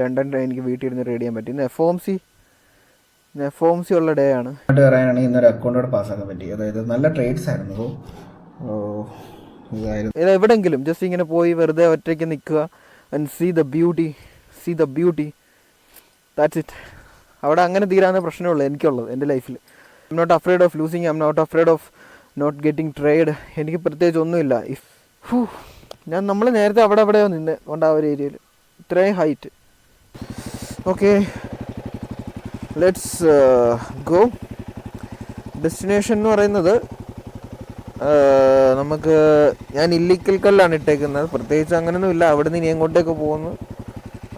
ലണ്ടനിൽ എനിക്ക് വീട്ടിൽ ഇരുന്ന് ട്രേഡ് ചെയ്യാൻ പറ്റും. ഇന്ന് എഫ് ഒ എം സി ഉള്ള ഡേ ആണ്. പറയാനാണെങ്കിൽ ഇന്നൊരു അക്കൗണ്ടോടെ പാസ്സാക്കാൻ പറ്റി. അതായത് നല്ല ട്രേഡ്സ് ആയിരുന്നു. ഇതായിരുന്നു എവിടെയെങ്കിലും ജസ്റ്റ് ഇങ്ങനെ പോയി വെറുതെ ഒറ്റയ്ക്ക് നിൽക്കുക and see the beauty that's it. അവിടെ അങ്ങനെ തീരാവുന്ന പ്രശ്നമുള്ളൂ എനിക്കുള്ളത് എൻ്റെ ലൈഫിൽ. I'm not afraid of losing, I'm not afraid of not getting trade. എനിക്ക് പ്രത്യേകിച്ച് ഒന്നുമില്ല. നമ്മൾ നേരത്തെ എവിടെയോ നിന്ന് കൊണ്ട് ആ ഒരു ഏരിയയിൽ ഇത്രയും height. Okay, let's go. Destination എന്ന് പറയുന്നത് നമുക്ക്, ഞാൻ ഇല്ലിക്കൽ കല്ലാണ് ഇട്ടേക്കുന്നത്. പ്രത്യേകിച്ച് അങ്ങനെയൊന്നും ഇല്ല. അവിടെ നിന്ന് ഇനി എങ്ങോട്ടേക്ക് പോകുന്നു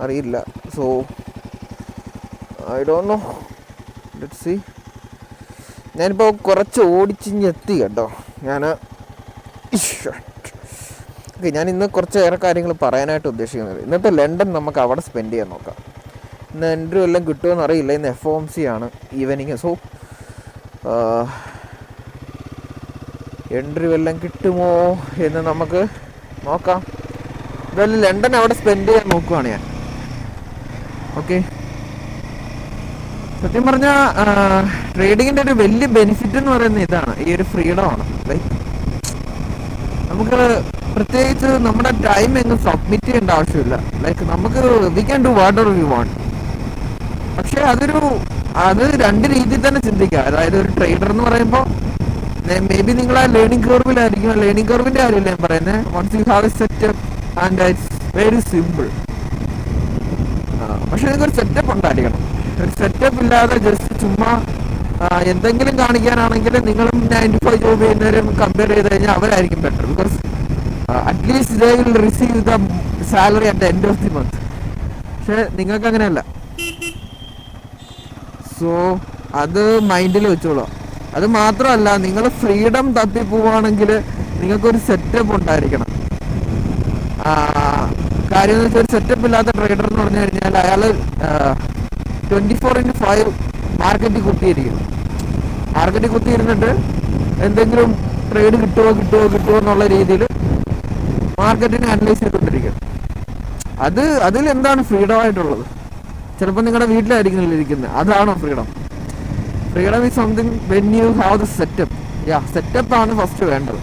അറിയില്ല. So I don't know, let's see. ഞാനിപ്പോൾ കുറച്ച് ഓടിച്ചിഞ്ഞെത്തി കേട്ടോ. ഞാൻ ഇന്ന് കുറച്ചേറെ കാര്യങ്ങൾ പറയാനായിട്ട് ഉദ്ദേശിക്കുന്നത്. ഇന്നത്തെ ലണ്ടൻ നമുക്ക് അവിടെ സ്പെൻഡ് ചെയ്യാൻ നോക്കാം. ഇന്ന് എൻട്രി വല്ലതും കിട്ടുമോയെന്ന് അറിയില്ല. ഇന്ന് FOMC ആണ് ഈവനിങ്. സോ എൻട്രി വല്ലതും കിട്ടുമോ എന്ന് നമുക്ക് നോക്കാം. എന്തായാലും ലണ്ടൻ അവിടെ സ്പെൻഡ് ചെയ്യാൻ നോക്കുവാണ് ഞാൻ. ഓക്കെ, സത്യം പറഞ്ഞാൽ ട്രേഡിങ്ങിൻ്റെ ഒരു വലിയ ബെനിഫിറ്റ് എന്ന് പറയുന്നത് ഇതാണ്, ഈ ഒരു ഫ്രീഡമാണ്. ലൈക്ക് നമുക്ക് പ്രത്യേകിച്ച് നമ്മുടെ ടൈം എങ്ങും സബ്മിറ്റ് ചെയ്യേണ്ട ആവശ്യമില്ല. ലൈക്ക് നമുക്ക് we can do what ever we want. പക്ഷെ അത് രണ്ട് രീതിയിൽ തന്നെ ചിന്തിക്കുക. അതായത് ഒരു ട്രേഡർ എന്ന് പറയുമ്പോൾ മേ ബി നിങ്ങൾ ആ ലേണിംഗ് കർവിലായിരിക്കും. ലേണിംഗ് കർവിൻ്റെ കാര്യമില്ല ഞാൻ പറയുന്നത്. Once you have a setup and it's very simple. പക്ഷെ നിങ്ങൾക്കൊരു സെറ്റപ്പ് ഉണ്ടായിരിക്കണം. ഒരു സെറ്റപ്പ് ഇല്ലാതെ ജസ്റ്റ് ചുമ്മാ എന്തെങ്കിലും കാണിക്കാനാണെങ്കിൽ നിങ്ങളും 95 ജോബ് ചെയ്യുന്നവരും കമ്പയർ ചെയ്ത് കഴിഞ്ഞാൽ അവരായിരിക്കും better. Because at least they will receive the salary at the end of the month. പക്ഷെ നിങ്ങൾക്ക് അങ്ങനെയല്ല. സോ അത് മൈൻഡിൽ വെച്ചോളൂ. അത് മാത്രമല്ല, നിങ്ങൾ ഫ്രീഡം തപ്പി പോവുകയാണെങ്കിൽ നിങ്ങൾക്കൊരു സെറ്റപ്പ് ഉണ്ടായിരിക്കണം. കാര്യം എന്ന് വെച്ചാൽ ഒരു സെറ്റപ്പ് ഇല്ലാത്ത ട്രേഡർ എന്ന് പറഞ്ഞു കഴിഞ്ഞാൽ അയാൾ 24/5 മാർക്കറ്റിൽ കുത്തിയിരുന്നിട്ട് എന്തെങ്കിലും ട്രേഡ് കിട്ടുമോ എന്നുള്ള രീതിയിൽ മാർക്കറ്റിനെ അനലൈസ് ചെയ്തുകൊണ്ടിരിക്കും. അതിൽ എന്താണ് ഫ്രീഡം ആയിട്ടുള്ളത്? ചിലപ്പോൾ നിങ്ങളുടെ വീട്ടിലായിരിക്കും ഇരിക്കുന്നത്. അതാണോ freedom? Freedom is something when you have the setup. Setup ആണ് ഫസ്റ്റ് വേണ്ടത്.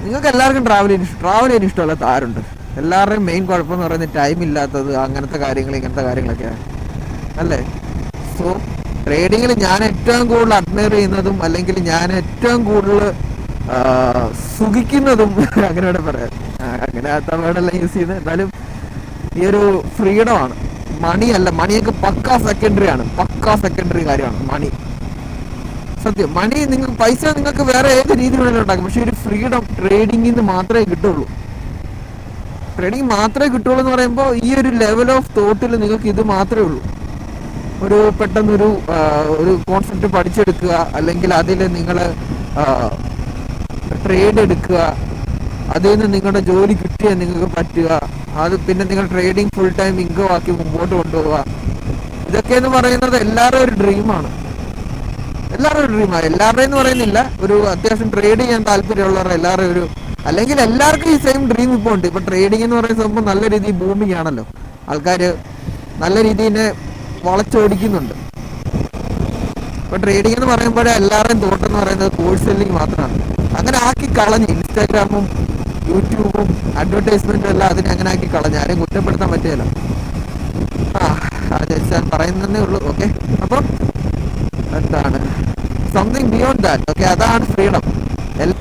നിങ്ങൾക്ക് എല്ലാവർക്കും ട്രാവൽ ചെയ്യാൻ ഇഷ്ടമല്ലാത്ത ആരുണ്ട്? എല്ലാവരുടെയും മെയിൻ കുഴപ്പമെന്ന് പറയുന്നത് ടൈം ഇല്ലാത്തത്, ഇങ്ങനത്തെ കാര്യങ്ങളൊക്കെയാണ് അല്ലേ? സോ ട്രേഡിങ്ങിൽ ഞാൻ ഏറ്റവും കൂടുതൽ അഡ്മയർ ചെയ്യുന്നതും അല്ലെങ്കിൽ ഞാൻ ഏറ്റവും കൂടുതൽ സുഖിക്കുന്നതും അങ്ങനെ വേണം പറയാം. അങ്ങനെ ആ വേർഡെല്ലാം യൂസ് ചെയ്യുന്നത്. എന്നാലും ഈ ഒരു ഫ്രീഡമാണ്. മണിയൊക്കെ പക്കാ സെക്കൻഡറി കാര്യമാണ് മണി. സത്യം, പൈസ നിങ്ങൾക്ക് വേറെ ഏത് രീതി വേണമെങ്കിലും ഉണ്ടാക്കും. പക്ഷെ ഒരു ഫ്രീഡം ട്രേഡിങ്ങിൽ നിന്ന് മാത്രമേ കിട്ടുള്ളൂ. എന്ന് പറയുമ്പോൾ ഈ ഒരു ലെവൽ ഓഫ് തോട്ടിൽ നിങ്ങൾക്ക് ഇത് മാത്രമേ ഉള്ളൂ. പെട്ടെന്നൊരു കോൺസെപ്റ്റ് പഠിച്ചെടുക്കുക, അല്ലെങ്കിൽ അതിൽ നിങ്ങൾ ട്രേഡ് എടുക്കുക, അതിൽ നിന്ന് നിങ്ങളുടെ ജോലി കിട്ടിയാൽ നിങ്ങൾക്ക് പറ്റുക, അത് പിന്നെ നിങ്ങൾ ട്രേഡിങ് ഫുൾ ടൈം ഇൻകം ആക്കി മുമ്പോട്ട് കൊണ്ടുപോവുക. ഇതൊക്കെ എന്ന് പറയുന്നത് എല്ലാവരുടെയും ഒരു ഡ്രീമാണ്. എല്ലാവരുടെയും എന്ന് പറയുന്നില്ല, ഒരു അത്യാവശ്യം ട്രേഡ് ചെയ്യാൻ താല്പര്യമുള്ളവരുടെ എല്ലാവരും അല്ലെങ്കിൽ എല്ലാവർക്കും ഈ സെയിം ഡ്രീം ഇപ്പോൾ ഉണ്ട്. ഇപ്പൊ ട്രേഡിംഗ് എന്ന് പറയുന്ന സംഭവം നല്ല രീതിയിൽ ബൂമിങ് ആണല്ലോ. ആൾക്കാർ നല്ല രീതിയിൽ വളച്ചോടിക്കുന്നുണ്ട്. ഇപ്പൊ ട്രേഡിംഗ് എന്ന് പറയുമ്പോഴേ എല്ലാവരുടെയും തോട്ടെന്ന് പറയുന്നത് കോഴ്സ് സെല്ലിങ് മാത്രമാണ്. അങ്ങനെ ആക്കി കളഞ്ഞ് ഇൻസ്റ്റാഗ്രാമും യൂട്യൂബും അഡ്വർടൈസ്മെന്റും എല്ലാം അതിനെ അങ്ങനെ ആക്കി കളഞ്ഞ്. ആരെയും കുറ്റപ്പെടുത്താൻ പറ്റിയല്ലോ. അത് ഞാൻ പറയുന്നതേ ഉള്ളൂ. ഓക്കെ, അപ്പം എന്താണ് സംതിങ് ബിയോണ്ട് ദാറ്റ്. ഓക്കെ, അതാണ് ഫ്രീഡം.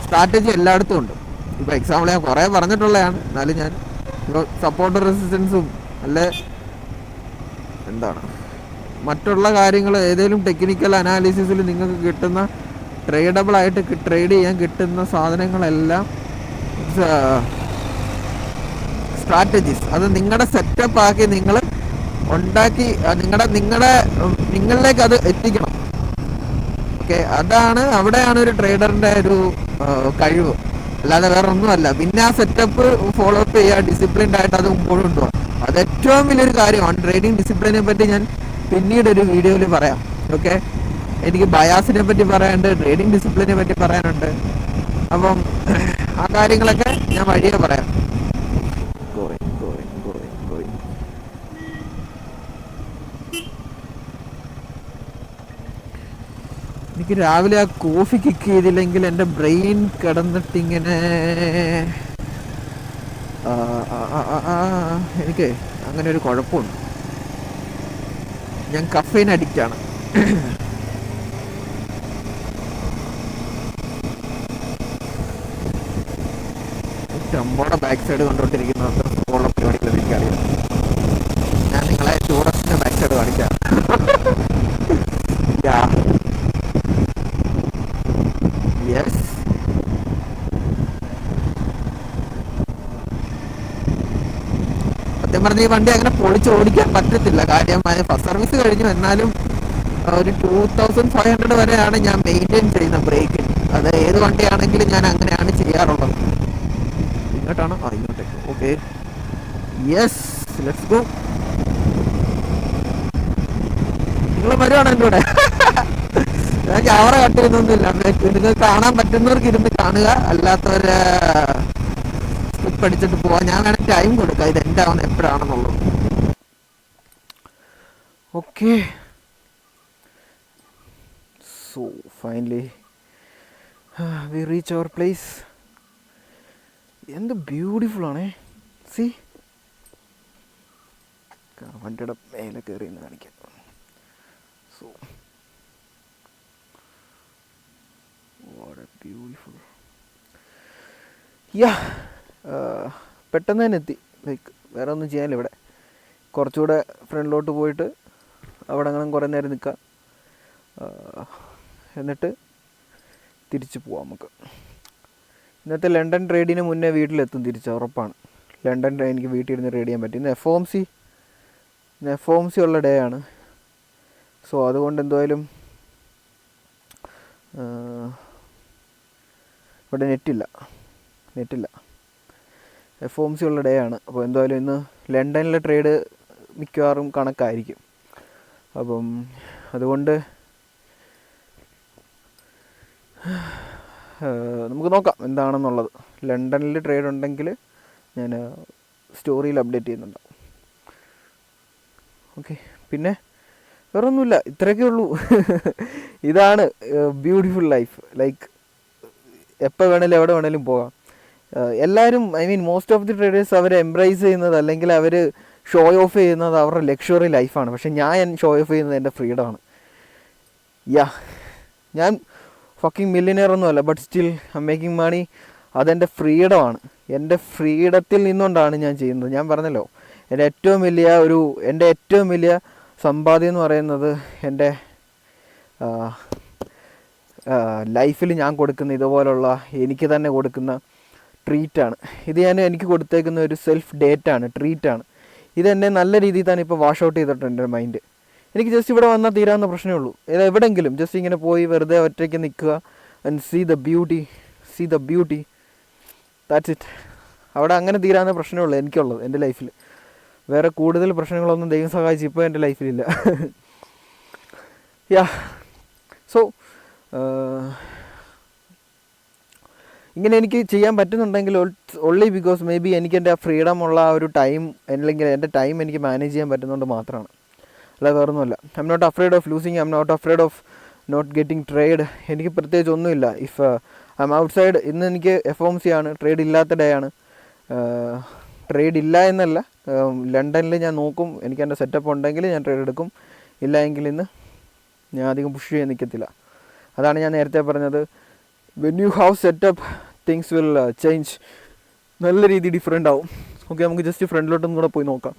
സ്ട്രാറ്റജി എല്ലായിടത്തും ഉണ്ട്. ഇപ്പോൾ എക്സാമ്പിൾ ഞാൻ കുറേ പറഞ്ഞിട്ടുള്ളതാണ്. എന്നാലും ഞാൻ ഇപ്പോൾ സപ്പോർട്ട് റെസിസ്റ്റൻസും അല്ലെ മറ്റുള്ള കാര്യങ്ങൾ ഏതെങ്കിലും ടെക്നിക്കൽ അനാലിസിസിൽ നിങ്ങൾക്ക് കിട്ടുന്ന ട്രേഡബിളായിട്ട് ട്രേഡ് ചെയ്യാൻ കിട്ടുന്ന സാധനങ്ങളെല്ലാം സ്ട്രാറ്റജീസ്. അത് നിങ്ങളുടെ സെറ്റപ്പ് ആക്കി നിങ്ങൾ ഉണ്ടാക്കി നിങ്ങളിലേക്ക് അത് എത്തിക്കണം. ഓക്കെ, അവിടെയാണ് ഒരു ട്രേഡറിൻ്റെ ഒരു കഴിവ്, അല്ലാതെ വേറെ ഒന്നുമല്ല. പിന്നെ ആ സെറ്റപ്പ് ഫോളോ അപ്പ് ചെയ്യുക, ഡിസിപ്ലിൻഡ് ആയിട്ട് അത് മുമ്പോട്ട് കൊണ്ടുപോകാം. അത് ഏറ്റവും വലിയൊരു കാര്യമാണ്. ട്രേഡിംഗ് ഡിസിപ്ലിനെ പറ്റി ഞാൻ പിന്നീട് ഒരു വീഡിയോയിൽ പറയാം. ഓക്കെ, എനിക്ക് ബയാസിനെ പറ്റി പറയാനുണ്ട്, ട്രേഡിംഗ് ഡിസിപ്ലിനെ പറ്റി പറയാനുണ്ട്. അപ്പം ആ കാര്യങ്ങളൊക്കെ ഞാൻ വഴിയെ പറയാം. എനിക്ക് രാവിലെ ആ കോഫി കിക്ക് ചെയ്തില്ലെങ്കിൽ എൻ്റെ ബ്രെയിൻ കിടന്നിട്ടിങ്ങനെ എനിക്ക് അങ്ങനെ ഒരു കുഴപ്പമുണ്ട്. ഞാൻ കഫൈൻ അഡിക്റ്റാണ്. ടെമ്പോടെ ബാക്ക് സൈഡ് കണ്ടുകൊണ്ടിരിക്കുന്ന അത്ര സുഖമുള്ള പരിപാടികൾ എനിക്കറിയാം. ഞാൻ നിങ്ങളെ ടൂറിസ്റ്റിൻ്റെ ബാക്ക് സൈഡ് കാണിക്കാം. യെസ്, സത്യം പറഞ്ഞ ഈ വണ്ടി അങ്ങനെ പൊളിച്ച് ഓടിക്കാൻ പറ്റത്തില്ല. കാര്യം ഫസ്റ്റ് സർവീസ് കഴിഞ്ഞു, എന്നാലും ഒരു 2500 വരെയാണ് ഞാൻ മെയിൻറ്റെയിൻ ചെയ്യുന്ന ബ്രേക്കിന്. അത് ഏത് വണ്ടിയാണെങ്കിലും ഞാൻ അങ്ങനെയാണ് ചെയ്യാറുള്ളത്. ഇങ്ങോട്ടാണ്? ഇങ്ങോട്ടേക്ക്. Okay, yes, let's go. നിങ്ങൾ വരുവാണ് എൻ്റെ കൂടെ? ഞാൻ ക്യാമറ കട്ട് ചെയ്യുന്നൊന്നുമില്ല. നിങ്ങൾ കാണാൻ പറ്റുന്നവർക്ക് ഇരുന്ന് കാണുക, അല്ലാത്തവരെ സ്ലിപ്പ് അടിച്ചിട്ട് പോവാം. ഞാൻ വേണേൽ ടൈം കൊടുക്കാം ഇത് എൻ്റെ ആവുന്ന എപ്പോഴാണെന്നുള്ളത്. Okay, so finally we reach our place. എന്ത് ബ്യൂട്ടിഫുൾ ആണേ. സി, വണ്ടിയുടെ മേലെ കയറി എന്ന് കാണിക്കാം. So what a beautiful. Yeah, പെട്ടെന്ന് തന്നെ എത്തി. ലൈക്ക് വേറെ ഒന്നും ചെയ്യാനില്ല. ഇവിടെ കുറച്ചുകൂടെ ഫ്രണ്ടിലോട്ട് പോയിട്ട് അവിടെ അങ്ങനെ കുറേ നേരം നിൽക്കാം, എന്നിട്ട് തിരിച്ച് പോവാം നമുക്ക്. ഇന്നത്തെ ലണ്ടൻ ട്രേഡിന് മുന്നേ വീട്ടിലെത്തും തിരിച്ച്, ഉറപ്പാണ്. ലണ്ടൻ എനിക്ക് വീട്ടിൽ ഇരുന്ന് റൈഡ് ചെയ്യാൻ പറ്റും. ഇന്ന് FOMC ഉള്ള ഡേ ആണ്. സോ അതുകൊണ്ട് എന്തായാലും ഇവിടെ നെറ്റില്ല. FOMC ഉള്ള ഡേ ആണ്. അപ്പോൾ എന്തായാലും ഇന്ന് ലണ്ടനിലെ ട്രേഡ് മിക്കവാറും കണക്കായിരിക്കും. അപ്പം അതുകൊണ്ട് നമുക്ക് നോക്കാം എന്താണെന്നുള്ളത്. ലണ്ടനിൽ ട്രേഡ് ഉണ്ടെങ്കിൽ ഞാൻ സ്റ്റോറിയിൽ അപ്ഡേറ്റ് ചെയ്യുന്നുണ്ടാവും. ഓക്കെ, പിന്നെ വേറൊന്നുമില്ല, ഇത്രയൊക്കെ ഉള്ളൂ. ഇതാണ് ബ്യൂട്ടിഫുൾ ലൈഫ്. ലൈക്ക് എപ്പോൾ വേണേലും എവിടെ വേണേലും പോകാം. എല്ലാവരും, I mean most of the traders അവർ എംബ്രേസ് ചെയ്യുന്നത്, അല്ലെങ്കിൽ അവർ ഷോ ഓഫ് ചെയ്യുന്നത് അവരുടെ ലക്ഷറി ലൈഫാണ്. പക്ഷെ ഞാൻ ഷോ ഓഫ് ചെയ്യുന്നത് എൻ്റെ ഫ്രീഡമാണ്. ഞാൻ ഫക്കിംഗ് മില്യനെയർ ഒന്നുമല്ല, but still I making money. അതെൻ്റെ ഫ്രീഡമാണ്. എൻ്റെ ഫ്രീഡത്തിൽ നിന്നുകൊണ്ടാണ് ഞാൻ ചെയ്യുന്നത്. ഞാൻ പറഞ്ഞല്ലോ, എൻ്റെ ഏറ്റവും വലിയ സമ്പാദ്യം എന്ന് പറയുന്നത് എൻ്റെ ലൈഫിൽ ഞാൻ കൊടുക്കുന്ന ഇതുപോലുള്ള എനിക്ക് തന്നെ കൊടുക്കുന്ന ട്രീറ്റാണ്. ഇത് എനിക്ക് കൊടുത്തേക്കുന്ന ഒരു സെൽഫ് ഡേറ്റാണ്, ട്രീറ്റാണ്. ഇതെന്നെ നല്ല രീതിയിൽ തന്നെ ഇപ്പോൾ വാഷ് ഔട്ട് ചെയ്തിട്ടുണ്ട് എൻ്റെ മൈൻഡ്. എനിക്ക് ജസ്റ്റ് ഇവിടെ വന്നാൽ തീരാവുന്ന പ്രശ്നമേ ഉള്ളൂ. എവിടെയെങ്കിലും ജസ്റ്റ് ഇങ്ങനെ പോയി വെറുതെ ഒറ്റയ്ക്ക് നിൽക്കുക and see the beauty, that's it. അവിടെ അങ്ങനെ തീരാവുന്ന പ്രശ്നമേ ഉള്ളൂ എനിക്കുള്ളത് എൻ്റെ ലൈഫിൽ. വേറെ കൂടുതൽ പ്രശ്നങ്ങളൊന്നും ദൈവം സഹായിച്ച് ഇപ്പോൾ എൻ്റെ ലൈഫിലില്ല. സോ ഇങ്ങനെ എനിക്ക് ചെയ്യാൻ പറ്റുന്നുണ്ടെങ്കിൽ ഓൺലി ബിക്കോസ് മേ ബി എനിക്ക് എൻ്റെ ഫ്രീഡം ഉള്ള ആ ഒരു ടൈം, അല്ലെങ്കിൽ എൻ്റെ ടൈം എനിക്ക് മാനേജ് ചെയ്യാൻ പറ്റുന്നതുകൊണ്ട് മാത്രമാണ്. അല്ല വേറൊന്നുമല്ല. I'm not afraid of losing, I'm not afraid of not getting trade. എനിക്ക് പ്രത്യേകിച്ച് ഒന്നുമില്ല. If I'm outside, ഇന്ന് എനിക്ക് FOMC ആണ്, ട്രേഡ് ഇല്ലാത്ത ഡേ ആണ്. ട്രേഡ് ഇല്ല എന്നല്ല, ലണ്ടനിൽ ഞാൻ നോക്കും. എനിക്ക് എൻ്റെ സെറ്റപ്പ് ഉണ്ടെങ്കിൽ ഞാൻ ട്രേഡ് എടുക്കും, ഇല്ല എങ്കിൽ ഇന്ന് ഞാൻ അധികം പുഷ് ചെയ്യാൻ നിൽക്കത്തില്ല. അതാണ് ഞാൻ നേരത്തെ പറഞ്ഞത്, when you have setup things will change. നല്ല രീതി ഡിഫറെൻ്റ് ആവും. ഓക്കെ, നമുക്ക് ജസ്റ്റ് ഫ്രണ്ടിലോട്ടും കൂടെ പോയി നോക്കാം.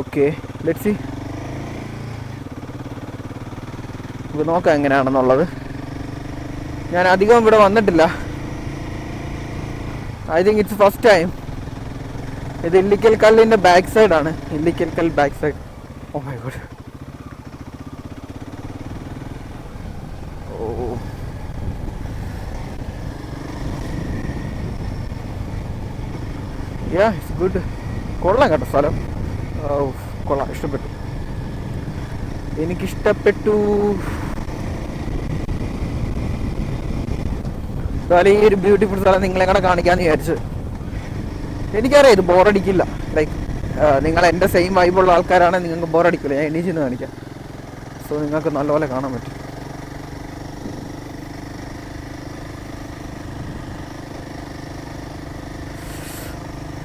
Okay, let's see. ഇത് നോക്കാം എങ്ങനെയാണെന്നുള്ളത്. ഞാൻ അധികം ഇവിടെ വന്നിട്ടില്ല. I think it's first time. ഇത് ഇല്ലിക്കൽ കല്ലിൻ്റെ ബാക്ക് സൈഡാണ്. Illikkal Kal back side. Oh my God. It's good. കൊള്ളാം കേട്ടോ സ്ഥലം. കൊള്ളാം, ഇഷ്ടപ്പെട്ടു, എനിക്കിഷ്ടപ്പെട്ടു. അതുപോലെ ഈ ഒരു ബ്യൂട്ടിഫുൾ സ്ഥലം നിങ്ങളെ കൂടെ കാണിക്കാമെന്ന് വിചാരിച്ചു. എനിക്കറിയാം ഇത് ബോറടിക്കില്ല. ലൈക്ക് നിങ്ങൾ എൻ്റെ സെയിം വൈബുള്ള ആൾക്കാരാണെങ്കിൽ നിങ്ങൾക്ക് ബോറടിക്കില്ല. ഞാൻ എണീച്ചെന്ന് കാണിക്കാം. സോ നിങ്ങൾക്ക് നല്ലപോലെ കാണാൻ പറ്റും.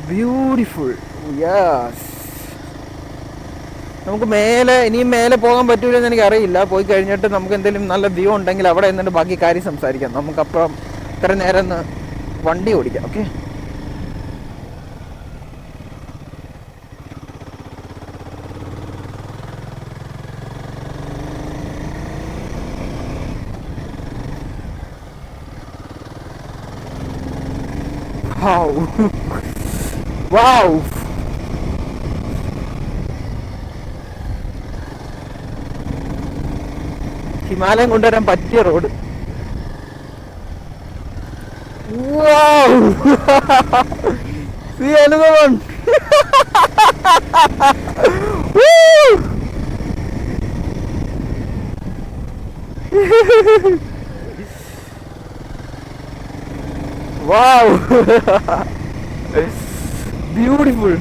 ബ്യൂട്ടിഫുൾ. യെസ്. നമുക്ക് ഇനിയും മേലെ പോകാൻ പറ്റൂലെന്ന് എനിക്കറിയില്ല. പോയി കഴിഞ്ഞിട്ട് നമുക്ക് എന്തെങ്കിലും നല്ല വ്യൂ ഉണ്ടെങ്കിൽ അവിടെ നിന്നിട്ട് ബാക്കി കാര്യം സംസാരിക്കാം. നമുക്കപ്പം ഇത്ര നേരം ഒന്ന് വണ്ടി ഓടിക്കാം. ഓക്കെ. Wow. ഹിമാലയം കൊണ്ടുവരാൻ പറ്റിയ road. See another one. Wow. Beautiful.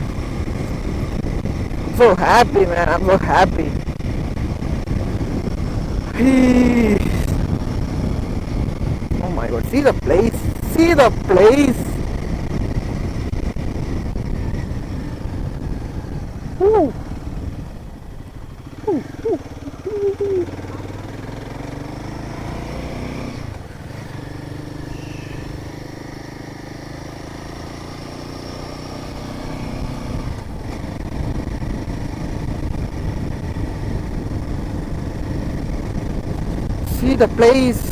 I'm so happy, man. I'm so happy. Oh my god, see the place. See the place. Ooh. Ooh, ooh, ooh. See the place.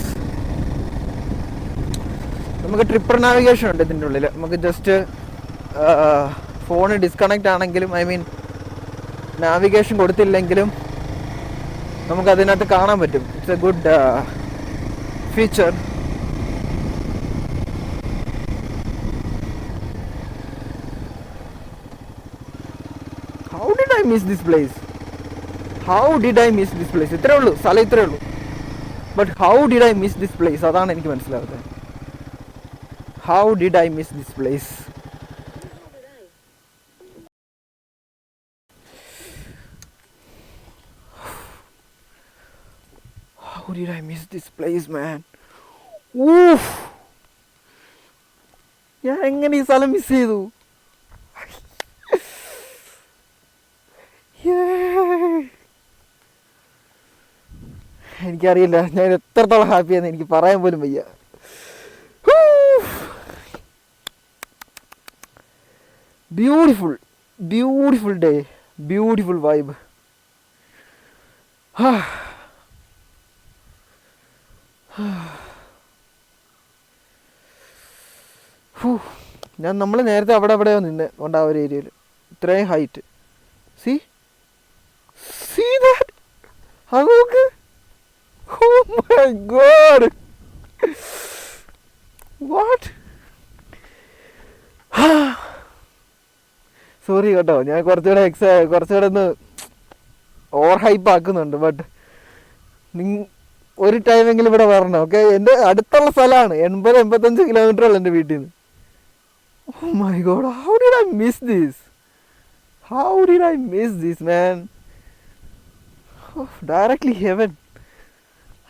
നമുക്ക് tripper navigation ഉണ്ട് ഇതിൻ്റെ ഉള്ളിൽ. നമുക്ക് just phone disconnect ആണെങ്കിലും navigation കൊടുത്തില്ലെങ്കിലും നമുക്ക് അതിനകത്ത് കാണാൻ പറ്റും. It's A good feature. How did I miss this place? ഇത്രേ ഉള്ളൂ, സ്ഥലം ഇത്രേ ഉള്ളൂ. But how did I miss this place? അതാണ് എനിക്ക് മനസ്സിലാവുന്നത്. How did I miss this place? How did I miss this place, man? Oof! ഞാൻ എങ്ങനെ ഈ സ്ഥലം മിസ് ചെയ്തു? എനിക്കറിയില്ല ഞാൻ എത്രത്തോളം ഹാപ്പിയാന്ന് എനിക്ക് പറയാൻ പോലും വയ്യ. Beautiful day, beautiful vibe. നമ്മൾ നേരത്തെ അവിടെയോ നിന്ന് കൊണ്ട് ആ ഒരു ഏരിയയിൽ ഇത്രയും ഹൈറ്റ്. See that? നോക്ക്. Oh my god. What? Sorry കേട്ടോ, ഞാൻ കുറച്ചുകൂടെ ഒന്ന് ഓവർ ഹൈപ്പ് ആക്കുന്നുണ്ട്. ബട്ട് ഒരു ടൈമെങ്കിലും ഇവിടെ വരണം. ഓക്കെ, എൻ്റെ അടുത്തുള്ള സ്ഥലമാണ്. 80-85 കിലോമീറ്റർ ഉള്ളു എൻ്റെ വീട്ടിൽ നിന്ന്. Oh my god, how did I miss this, man? Oh, directly heaven.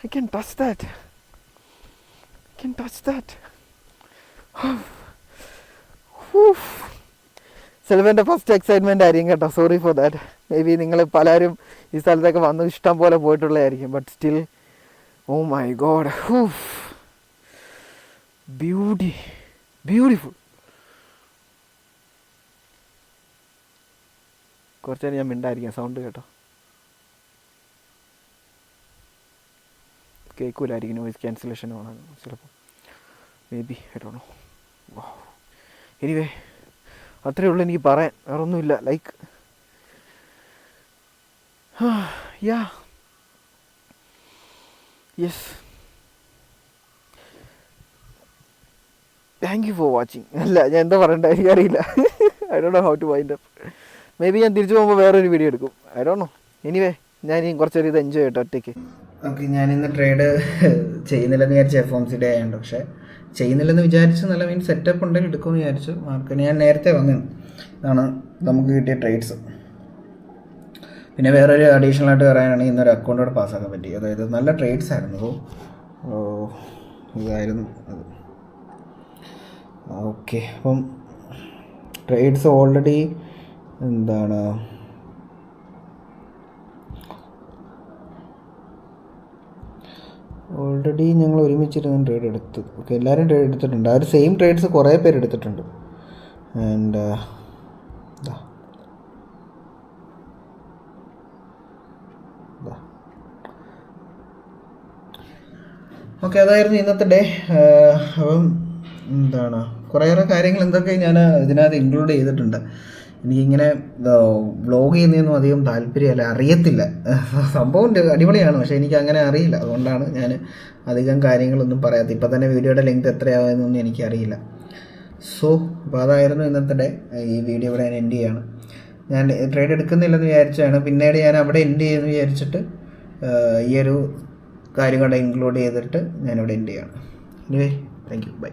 I can touch that. ചിലപ്പോൾ എൻ്റെ ഫസ്റ്റ് എക്സൈറ്റ്മെൻ്റ് ആയിരിക്കും കേട്ടോ. Sorry for that. Maybe നിങ്ങൾ പലരും ഈ സ്ഥലത്തൊക്കെ വന്ന് ഇഷ്ടം പോലെ പോയിട്ടുള്ളതായിരിക്കും. But still, oh my God, beautiful. കുറച്ച് നേരം ഞാൻ മിണ്ടായിരിക്കാം, സൗണ്ട് കേട്ടോ. കേൾക്കൂലായിരിക്കും, നോയിസ് ക്യാൻസലേഷൻ ആണ് ചിലപ്പോൾ. Maybe, I don't know. Anyway, അത്രയേ ഉള്ളൂ എനിക്ക് പറയാൻ, വേറെ ഒന്നുമില്ല. Like yes, thank you for watching. അല്ല, ഞാൻ എന്താ പറയണ്ട എനിക്കറിയില്ല. I don't know how to wind up. Maybe ഞാൻ തിരിച്ചു പോകുമ്പോൾ വേറൊരു വീഡിയോ എടുക്കും. I don't know. എനിവേ, ഞാൻ ഇനി കുറച്ചൊരു ഇത് എൻജോയ് ചെയ്യട്ടെ ഒറ്റയ്ക്ക്. ഓക്കെ, ഞാനിന്ന് ട്രേഡ് ചെയ്യുന്നില്ലെന്ന് വിചാരിച്ച FOMC ഡേ ആയതുകൊണ്ട്. പക്ഷേ ചെയ്യുന്നില്ലെന്ന് വിചാരിച്ച് നല്ല മീൻ സെറ്റപ്പ് ഉണ്ടെങ്കിൽ എടുക്കുമെന്ന് വിചാരിച്ചു. മാർക്കറ്റ് ഞാൻ നേരത്തെ വന്നു. ഇതാണ് നമുക്ക് കിട്ടിയ ട്രേഡ്സ്. പിന്നെ വേറൊരു അഡീഷണൽ ആയിട്ട് പറയാനാണെങ്കിൽ ഇന്നൊരു അക്കൗണ്ടോടെ പാസ്സാക്കാൻ പറ്റി. അതായത് നല്ല ട്രേഡ്സ് ആയിരുന്നു. ഇതായിരുന്നു അത്. ഓക്കെ, അപ്പം ട്രേഡ്സ് ഓൾറെഡി ഞങ്ങൾ ഒരുമിച്ചിരുന്ന് ട്രേഡ് എടുത്തു. ഓക്കെ, എല്ലാവരും ട്രേഡ് എടുത്തിട്ടുണ്ട്. ആ ഒരു സെയിം ട്രേഡ്സ് കുറേ പേര് എടുത്തിട്ടുണ്ട്. ആൻഡ് ഓക്കെ, അതായിരുന്നു ഇന്നത്തെ ഡേ. അപ്പം കുറേയേറെ കാര്യങ്ങൾ എന്തൊക്കെ ഞാൻ ഇതിനകത്ത് ഇൻക്ലൂഡ് ചെയ്തിട്ടുണ്ട്. എനിക്കിങ്ങനെ വ്ളോഗ് ചെയ്യുന്നതൊന്നും അധികം താല്പര്യമല്ല, അറിയത്തില്ല. സംഭവം അടിപൊളിയാണ്, പക്ഷേ എനിക്ക് അങ്ങനെ അറിയില്ല. അതുകൊണ്ടാണ് ഞാൻ അധികം കാര്യങ്ങളൊന്നും പറയാത്തത്. ഇപ്പം തന്നെ വീഡിയോയുടെ ലെങ്ത് എത്രയാകുമെന്നൊന്നും എനിക്കറിയില്ല. സോ അപ്പോൾ അതായിരുന്നു ഇന്നത്തെ ഡേ. ഈ വീഡിയോ ഇവിടെ ഞാൻ എൻഡ് ചെയ്യാണ്. ഞാൻ ട്രേഡ് എടുക്കുന്നില്ലെന്ന് വിചാരിച്ചാണ്, പിന്നീട് ഞാൻ അവിടെ എൻഡ് ചെയ്യുമെന്ന് വിചാരിച്ചിട്ട് ഈ ഒരു കാര്യം കൂടെ ഇൻക്ലൂഡ് ചെയ്തിട്ട് ഞാനിവിടെ എൻഡ് ചെയ്യാണ്. Anyway, thank you, by.